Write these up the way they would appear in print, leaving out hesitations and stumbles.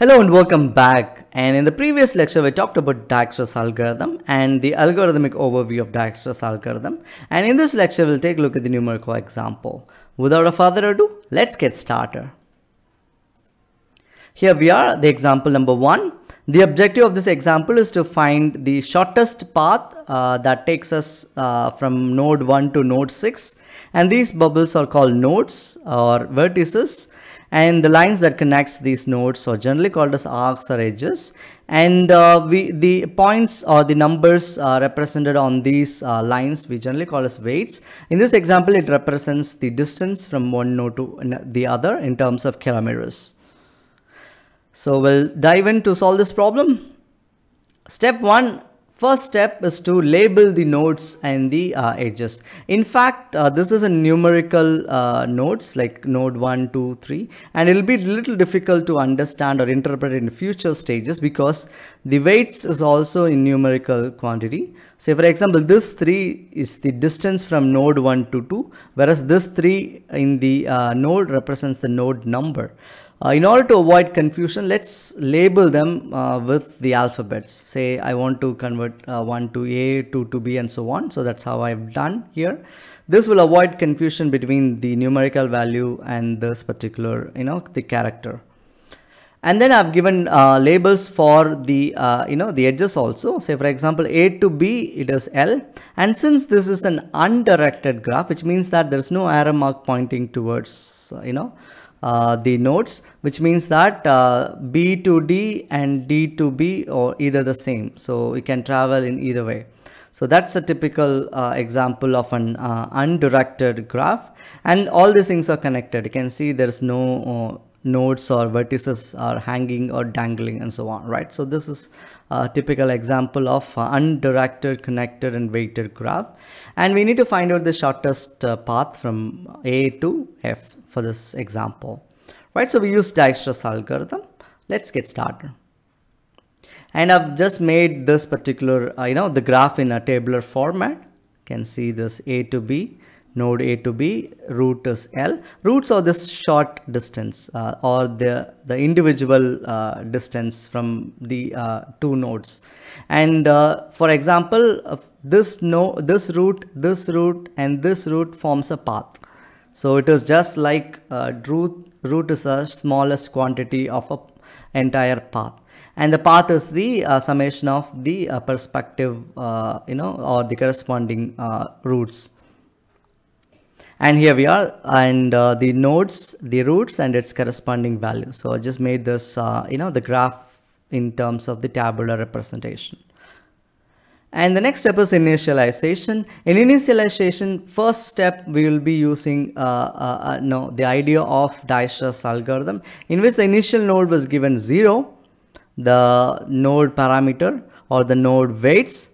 Hello and welcome back. And in the previous lecture, we talked about Dijkstra's algorithm and the algorithmic overview of Dijkstra's algorithm. And in this lecture, we'll take a look at the numerical example. Without a further ado, let's get started. Here we are, the example number 1. The objective of this example is to find the shortest path that takes us from node 1 to node 6. And these bubbles are called nodes or vertices. And the lines that connects these nodes are generally called as arcs or edges. And the points or the numbers represented on these lines we generally call as weights. In this example, it represents the distance from one node to the other in terms of kilometers. So we'll dive in to solve this problem. Step 1. First step is to label the nodes and the edges. In fact, this is a numerical nodes like node 1, 2, 3, and it will be a little difficult to understand or interpret in future stages because the weights is also in numerical quantity. Say for example, this 3 is the distance from node 1 to 2, whereas this 3 in the node represents the node number. In order to avoid confusion, let's label them with the alphabets. Say I want to convert 1 to A, 2 to B, and so on. So that's how I've done here. This will avoid confusion between the numerical value and this particular, the character. And then I've given labels for the, the edges also. Say for example, A to B, it is L. And since this is an undirected graph, which means that there's no arrow mark pointing towards, the nodes, which means that B to D and D to B are either the same. So we can travel in either way. So that's a typical example of an undirected graph. And all these things are connected. You can see there's no nodes or vertices are hanging or dangling and so on, right? So this is a typical example of undirected, connected and weighted graph. And we need to find out the shortest path from A to F for this example, right? So we use Dijkstra's algorithm. Let's get started. And I've just made this particular, the graph in a tabular format. You can see this A to B, node A to B, root is L. Roots are this short distance or the individual distance from the two nodes. And for example, this root, and this root forms a path. So it is just like root is the smallest quantity of an entire path. And the path is the summation of the perspective, or the corresponding roots. And here we are, and the nodes, the roots and its corresponding value. So I just made this, the graph in terms of the tabular representation. And the next step is initialization. In initialization, first step we will be using the idea of Dijkstra's algorithm, in which the initial node was given 0, the node parameter or the node weights,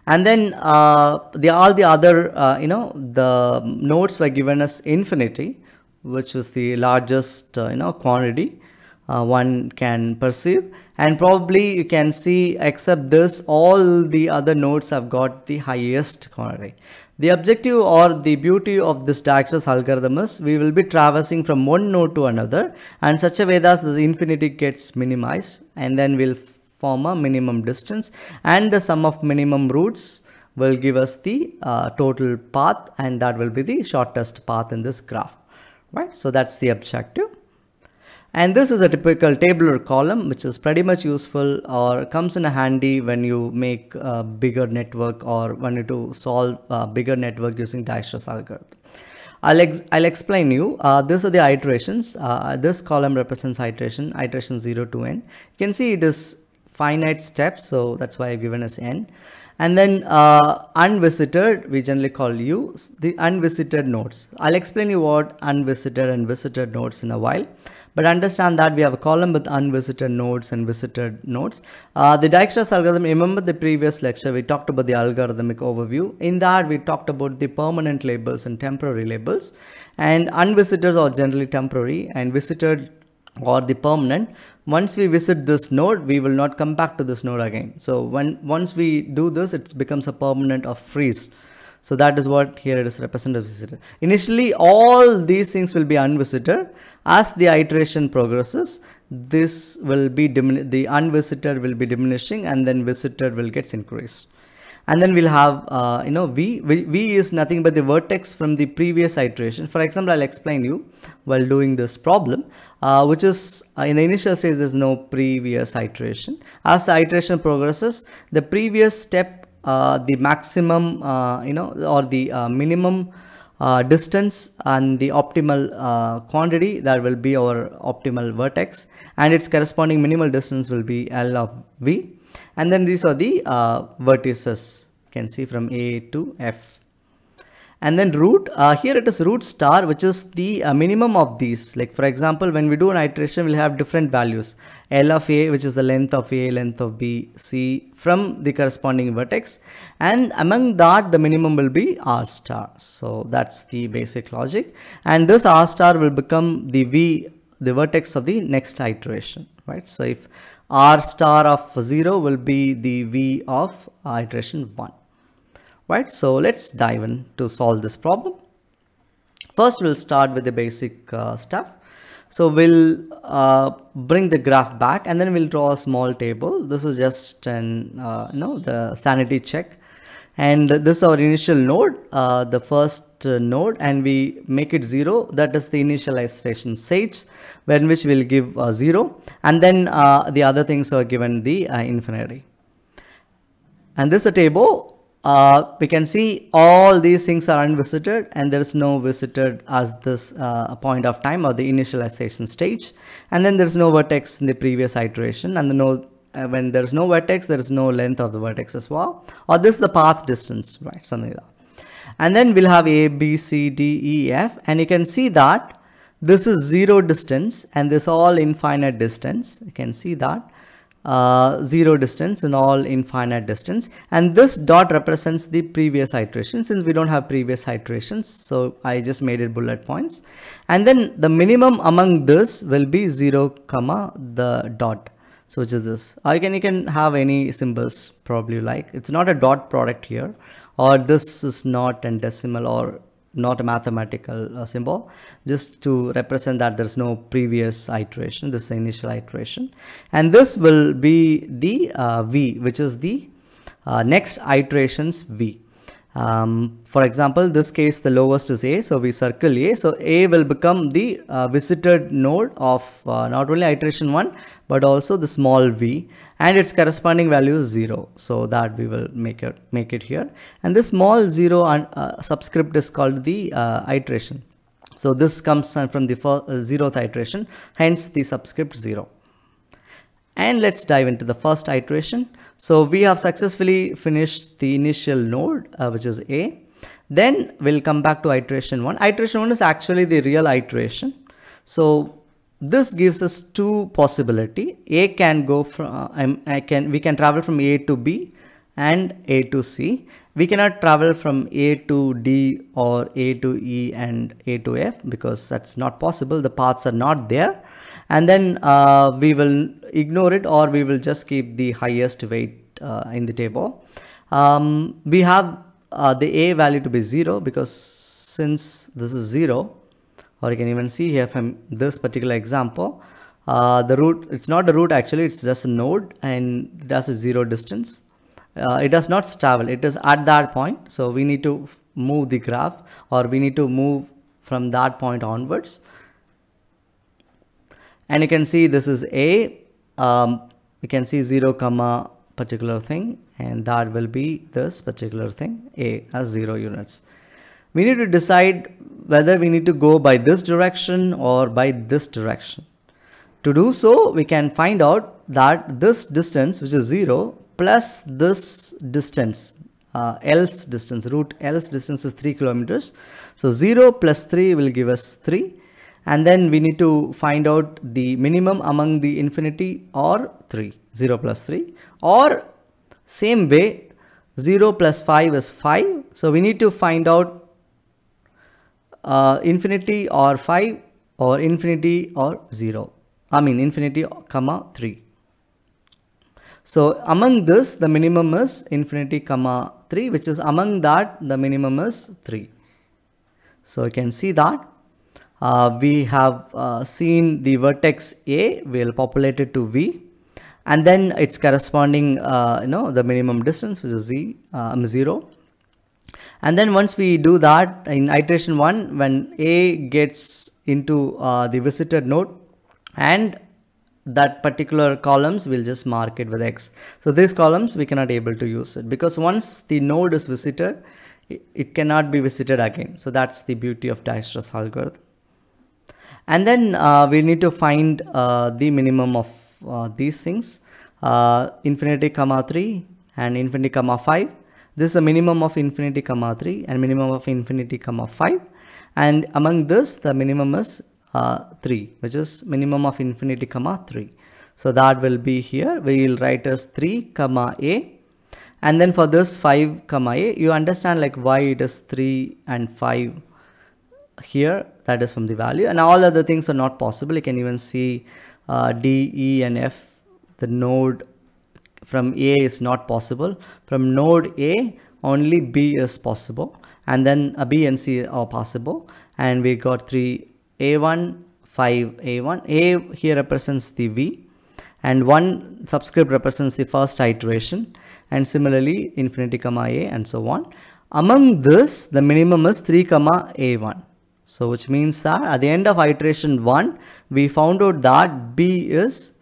and then all the other the nodes were given as infinity, which was the largest quantity one can perceive. And probably you can see, except this, all the other nodes have got the highest quantity. The objective or the beauty of this Dijkstra's algorithm is we will be traversing from one node to another, and such a way that the infinity gets minimized, and then we'll form a minimum distance, and the sum of minimum roots will give us the total path, and that will be the shortest path in this graph, right? So that's the objective. And this is a typical tabular column, which is pretty much useful or comes in handy when you make a bigger network or when you do solve a bigger network using Dijkstra's algorithm. I'll explain you. These are the iterations. This column represents iteration 0 to n. You can see it is finite steps, so that's why I've given as n. And then unvisited, we generally call U, the unvisited nodes. I'll explain you what unvisited and visited nodes in a while. But understand that we have a column with unvisited nodes and visited nodes. The Dijkstra's algorithm, remember the previous lecture, we talked about the algorithmic overview. In that, we talked about the permanent labels and temporary labels. And unvisited are generally temporary, and visited or the permanent. Once we visit this node, we will not come back to this node again. So once we do this, it becomes a permanent or freeze. So that is what here it is represented as visitor. Initially, all these things will be unvisited. As the iteration progresses, this will be the unvisited will be diminishing, and then visited will get increased. And then we'll have, v is nothing but the vertex from the previous iteration. For example, I'll explain you while doing this problem, which is in the initial stage, there's no previous iteration. As the iteration progresses, the previous step, the maximum, or the minimum distance and the optimal quantity, that will be our optimal vertex, and its corresponding minimal distance will be L of V. And then these are the vertices, you can see from A to F. And then root, here it is root star, which is the minimum of these. Like for example, when we do an iteration, we'll have different values. L of A, which is the length of A, length of B, C from the corresponding vertex. And among that, the minimum will be R star. So that's the basic logic. And this R star will become the V, the vertex of the next iteration, right? So if R star of 0 will be the V of iteration 1. Right, so let's dive in to solve this problem. First, we'll start with the basic stuff. So we'll bring the graph back, and then we'll draw a small table. This is just an the sanity check, and this is our initial node, the first node, and we make it 0. That is the initialization stage, when which we'll give 0, and then the other things are given the infinity. And this is a table. We can see all these things are unvisited, and there is no visited as this point of time, or the initialization stage. And then there is no vertex in the previous iteration, and when there is no vertex, there is no length of the vertex as well, or this is the path distance, right? Something like that. And then we'll have A, B, C, D, E, F, and you can see that this is 0 distance, and this all infinite distance. You can see that. 0 distance and all infinite distance, and this dot represents the previous iteration. Since we don't have previous iterations, so I just made it bullet points. And then the minimum among this will be 0 comma the dot, so which is this. You can have any symbols probably you like. It's not a dot product here, or this is not a decimal or not a mathematical symbol, just to represent that there's no previous iteration. This is the initial iteration, and this will be the V, which is the next iterations V. For example, this case the lowest is A, so we circle A. So A will become the visited node of not only iteration 1 but also the small v, and its corresponding value is 0. So that we will make it here, and this small 0 subscript is called the iteration. So this comes from the 0th iteration, hence the subscript 0. And let's dive into the first iteration. So we have successfully finished the initial node, which is A. Then we'll come back to iteration 1. Iteration 1 is actually the real iteration. So this gives us two possibilities. A can go from, we can travel from A to B and A to C. We cannot travel from A to D or A to E and A to F, because that's not possible. The paths are not there. And then we will ignore it, or we will just keep the highest weight in the table. We have the A value to be 0, because since this is 0, or you can even see here from this particular example, the root, it's not a root actually, it's just a node, and it has a 0 distance. It does not travel, it is at that point. So we need to move the graph, or we need to move from that point onwards. And you can see this is A. You can see 0 comma particular thing, and that will be this particular thing, A, as 0 units. We need to decide whether we need to go by this direction or by this direction. To do so, we can find out that this distance, which is 0, plus this distance, L's distance, root L's distance is 3 kilometers. So 0 plus 3 will give us 3. And then we need to find out the minimum among the infinity or 3, 0 plus 3. Or same way, 0 plus 5 is 5. So we need to find out infinity or 5, or infinity or 0. I mean infinity comma 3. So among this, the minimum is infinity comma 3, which is among that the minimum is 3. So you can see that we have seen the vertex A will populate it to V, and then its corresponding the minimum distance, which is 0. And then once we do that in iteration 1, when A gets into the visited node, and that particular columns, we'll just mark it with X. So these columns we cannot able to use it, because once the node is visited, it cannot be visited again. So that's the beauty of Dijkstra's algorithm. And then we need to find the minimum of these things, infinity comma 3 and infinity comma 5. This is a minimum of infinity comma 3 and minimum of infinity comma 5, and among this the minimum is 3, which is minimum of infinity comma 3. So that will be here. We will write as 3 comma A, and then for this 5 comma A, you understand like why it is 3 and 5 here, that is from the value, and all other things are not possible. You can even see D, E and F, the node from A is not possible. From node A only B is possible, and then B and C are possible, and we got 3 A1, 5 A1. A here represents the V, and 1 subscript represents the first iteration, and similarly infinity comma A and so on. Among this the minimum is 3 comma A1. So which means that at the end of iteration 1, we found out that B is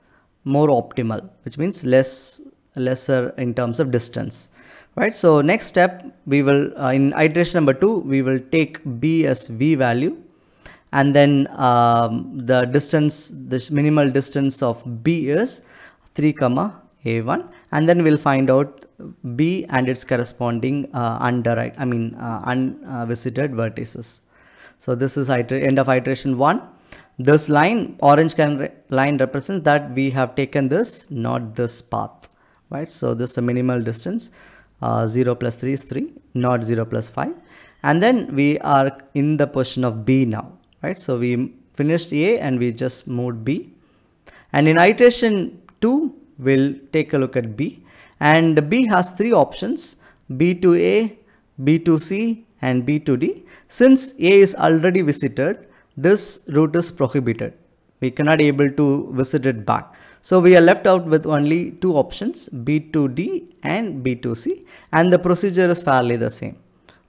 more optimal, which means lesser in terms of distance, right? So next step, we will in iteration number 2, we will take B as V value, and then the distance, this minimal distance of B is 3 comma A1, and then we'll find out B and its corresponding unvisited vertices. So this is end of iteration 1. This line, orange line, represents that we have taken this, not this path, right? So this is a minimal distance. 0 plus 3 is 3, not 0 plus 5. And then we are in the position of B now, right? So we finished A and we just moved B. And in iteration 2, we'll take a look at B. And B has 3 options: B to A, B to C, and B to D. Since A is already visited, this route is prohibited. We cannot able to visit it back. So we are left out with only 2 options, B to D and B to C, and the procedure is fairly the same,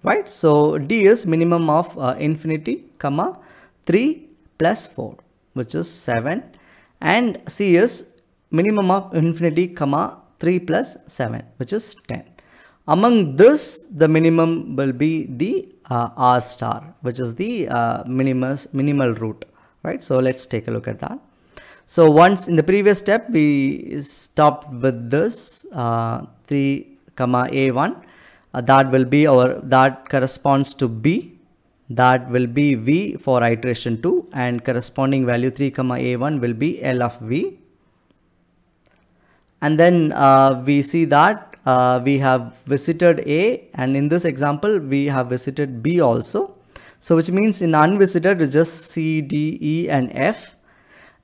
right? So D is minimum of infinity comma 3 plus 4, which is 7, and C is minimum of infinity comma 3 plus 7, which is 10. Among this, the minimum will be the R star, which is the minimal route, right? So let's take a look at that. So once in the previous step, we stopped with this 3 comma A1. That will be that corresponds to B. That will be V for iteration 2, and corresponding value 3 comma A1 will be L of V. And then we see that we have visited A, and in this example we have visited B also. So which means in unvisited is just C, D, E and F,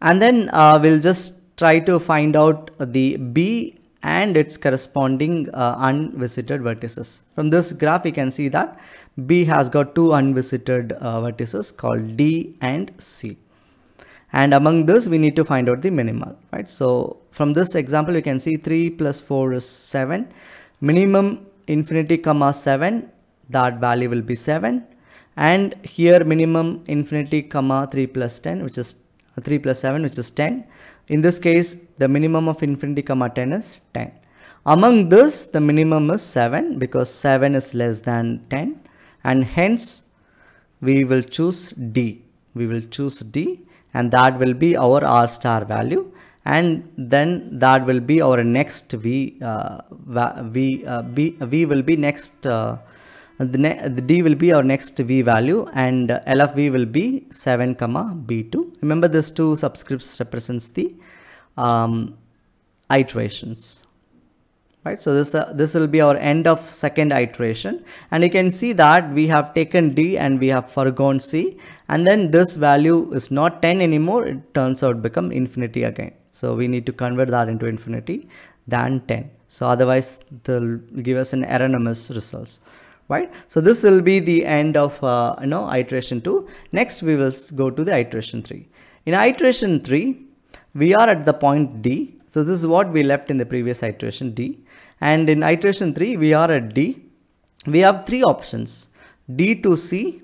and then we'll just try to find out the B and its corresponding unvisited vertices. From this graph we can see that B has got 2 unvisited vertices called D and C, and among this we need to find out the minimal, right? So from this example you can see 3 plus 4 is 7, minimum infinity comma 7, that value will be 7, and here minimum infinity comma 3 plus 10, which is 3 plus 7, which is 10. In this case the minimum of infinity comma 10 is 10. Among this the minimum is 7, because 7 is less than 10, and hence we will choose D. We will choose D, and that will be our R star value, and then that will be our next V. V will be next. The D will be our next V value, and L of V will be 7 comma B2. Remember, this 2 subscripts represents the iterations, right? So this will be our end of second iteration, and you can see that we have taken D and we have forgone C, and then this value is not 10 anymore. It turns out become infinity again. So we need to convert that into infinity than 10. So otherwise they'll give us an erroneous results, right? So this will be the end of iteration 2. Next we will go to the iteration 3. In iteration 3 we are at the point D. So this is what we left in the previous iteration, D. And in iteration 3 we are at D. We have 3 options, D to C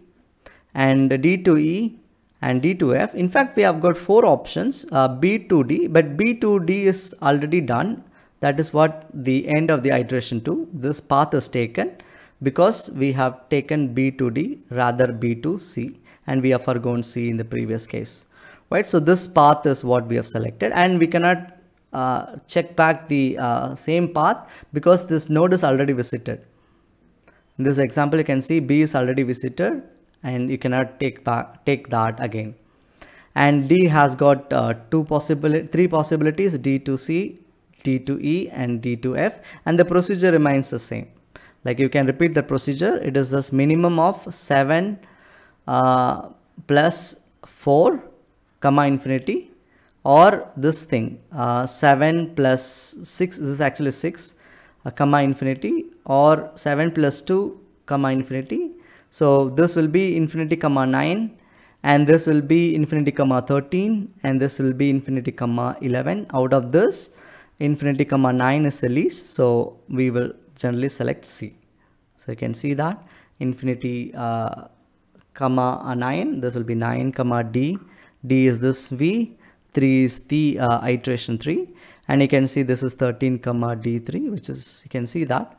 and D to E and D to F. In fact, we have got 4 options, B to D, but B to D is already done. That is what the end of the iteration 2. This path is taken because we have taken B to D rather B to C, and we have forgone C in the previous case, right? So this path is what we have selected, and we cannot check back the same path because this node is already visited. In this example, you can see B is already visited, and you cannot take that again. And D has got 3 possibilities, D to C, D to E and D to F, and the procedure remains the same. Like you can repeat the procedure. It is this minimum of 7 plus 4 comma infinity, or this thing 7 plus 6, this is actually 6 comma infinity, or 7 plus 2 comma infinity. So this will be infinity comma 9, and this will be infinity comma 13, and this will be infinity comma 11. Out of this, infinity comma 9 is the least, so we will generally select C. So you can see that infinity comma 9, this will be 9 comma D. D is this V, 3 is the iteration 3, and you can see this is 13 comma D3, which is, you can see that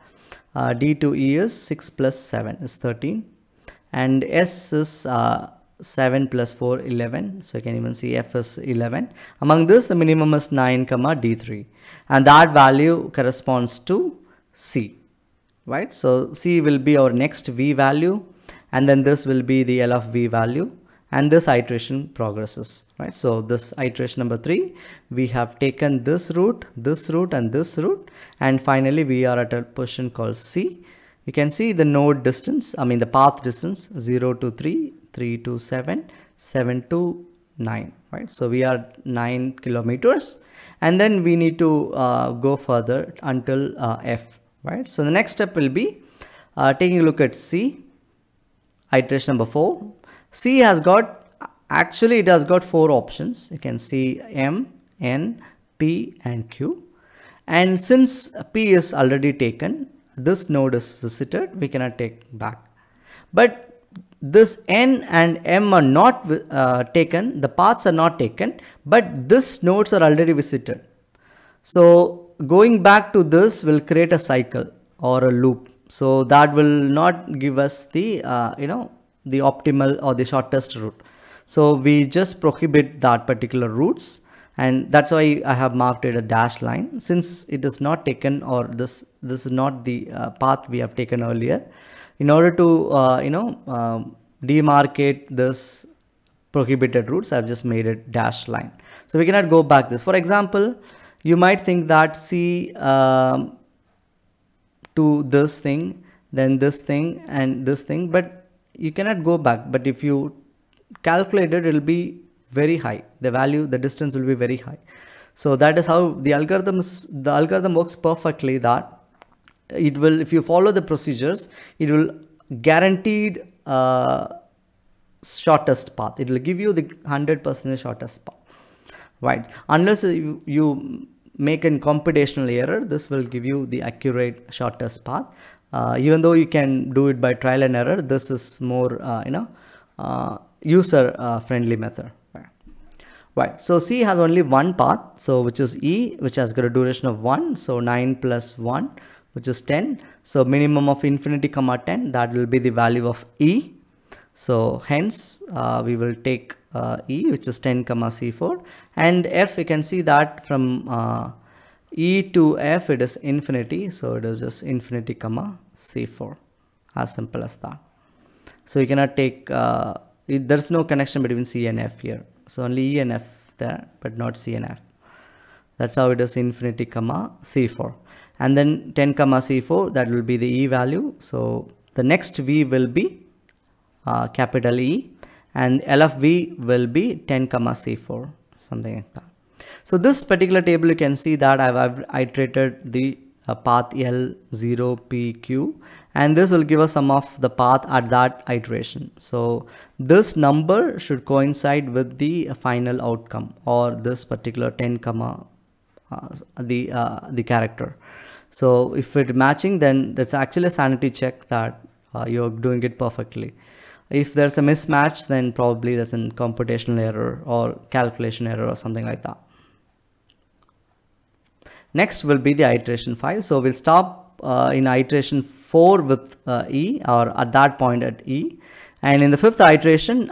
D to E is 6 plus 7 is 13, and S is 7 plus 4 11, so you can even see F is 11. Among this, the minimum is 9 comma D3, and that value corresponds to C, right? So C will be our next V value, and then this will be the L of V value, and this iteration progresses, right? So this iteration number 3, we have taken this route, and this route, and finally we are at a position called C. You can see the node distance, the path distance, 0 to 3, 3 to 7, 7 to 9, right? So we are 9 kilometers, and then we need to go further until F, right? So the next step will be taking a look at C, iteration number 4. C has got, actually it has got 4 options. You can see M, N, P and Q. And since P is already taken, this node is visited, we cannot take back. But this N and M are not taken, the paths are not taken, but this nodes are already visited. So going back to this will create a cycle or a loop. So that will not give us the, the optimal or the shortest route. So we just prohibit that particular routes, and that's why I have marked it a dashed line, since it is not taken, or this is not the path we have taken earlier. In order to demarcate this prohibited routes, I've just made it dashed line. So we cannot go back this. For example, you might think that C to this thing, then this thing and this thing, but you cannot go back. But if you calculate it, it will be very high. The value, the distance will be very high. So that is how the algorithm works perfectly, that it will, if you follow the procedures, it will guaranteed shortest path. It will give you the 100% shortest path, right? Unless you make a computational error, this will give you the accurate shortest path. Even though you can do it by trial and error, this is more user friendly method, right? So C has only one path, so which is E, which has got a duration of 1, so 9 plus 1, which is 10. So minimum of infinity comma 10, that will be the value of E. So hence we will take E, which is 10 comma C4, and F, you can see that from E to F it is infinity, so it is just infinity comma C4, as simple as that. So you cannot take, there's no connection between C and F here, so only E and F there, but not C and F. That's how it is infinity comma C4, and then 10 comma C4, that will be the E value. So the next V will be capital E, and L of V will be 10 comma C4, something like that. So this particular table, you can see that I've iterated the path L0 PQ, and this will give us sum of the path at that iteration. So this number should coincide with the final outcome, or this particular 10 comma the character. So if it's matching, then that's actually a sanity check that you're doing it perfectly. If there's a mismatch, then probably there's a computational error or calculation error or something like that. Next will be the iteration 5. So we'll stop in iteration 4 with E, or at that point at E. And in the 5th iteration,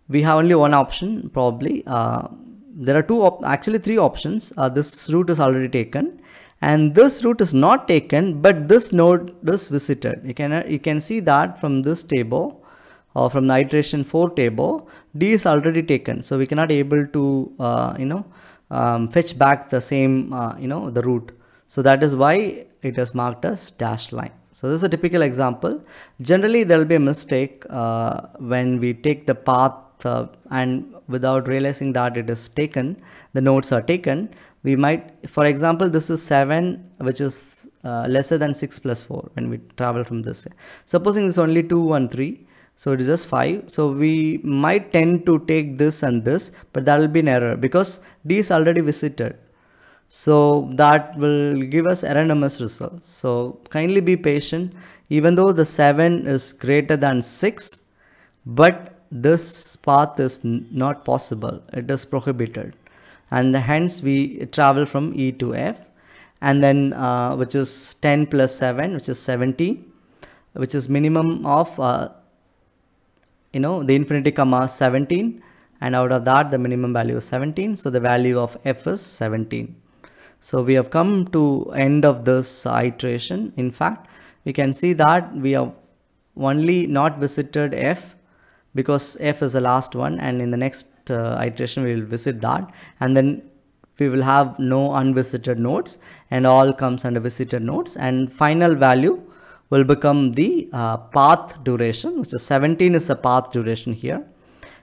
we have only one option probably. There are actually 3 options. This route is already taken, and this route is not taken, but this node is visited. You can see that from this table, or from the iteration 4 table, D is already taken. So we cannot able to fetch back the same the route. So that is why it is marked as dashed line. So this is a typical example. Generally there will be a mistake when we take the path and without realizing that it is taken, the nodes are taken. We might, for example, this is 7, which is lesser than 6 plus 4 when we travel from this. Supposing this is only 2 and 3, so it is just 5. So we might tend to take this and this, but that will be an error because D is already visited. So that will give us erroneous results. So kindly be patient. Even though the 7 is greater than 6, but this path is not possible. It is prohibited. And hence we travel from E to F, and then which is 10 plus 7, which is 17, which is minimum of the infinity comma 17, and out of that the minimum value is 17. So the value of F is 17. So we have come to end of this iteration. In fact, we can see that we have only not visited F because F is the last one, and in the next iteration we will visit that, and then we will have no unvisited nodes, and all comes under visited nodes, and final value will become the path duration, which is 17 is the path duration here.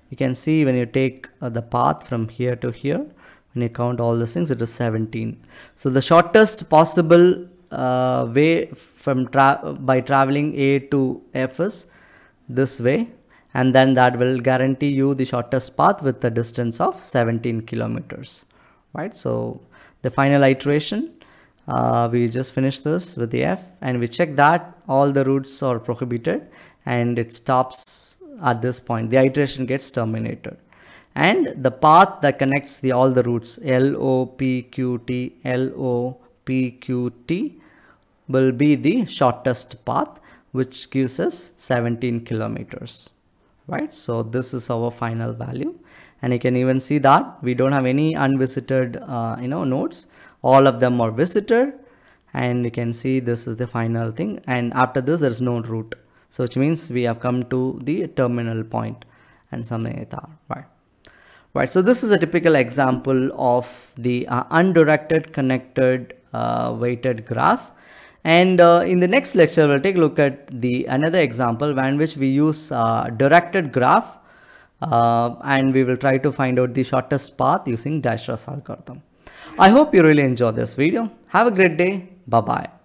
You can see when you take the path from here to here, when you count all these things, it is 17. So the shortest possible way from by traveling A to F is this way, and then that will guarantee you the shortest path with the distance of 17 kilometers, right? So the final iteration, we just finished this with the F, and we check that all the routes are prohibited, and it stops at this point. The iteration gets terminated, and the path that connects all the routes LOPQT, LOPQT will be the shortest path, which gives us 17 kilometers. Right, so this is our final value, and you can even see that we don't have any unvisited nodes. All of them are visited, and you can see this is the final thing, and after this there is no route, so which means we have come to the terminal point and something like that. Right, so this is a typical example of the undirected connected weighted graph. And in the next lecture, we'll take a look at another example in which we use directed graph, and we will try to find out the shortest path using Dijkstra's algorithm. I hope you really enjoyed this video. Have a great day. Bye-bye.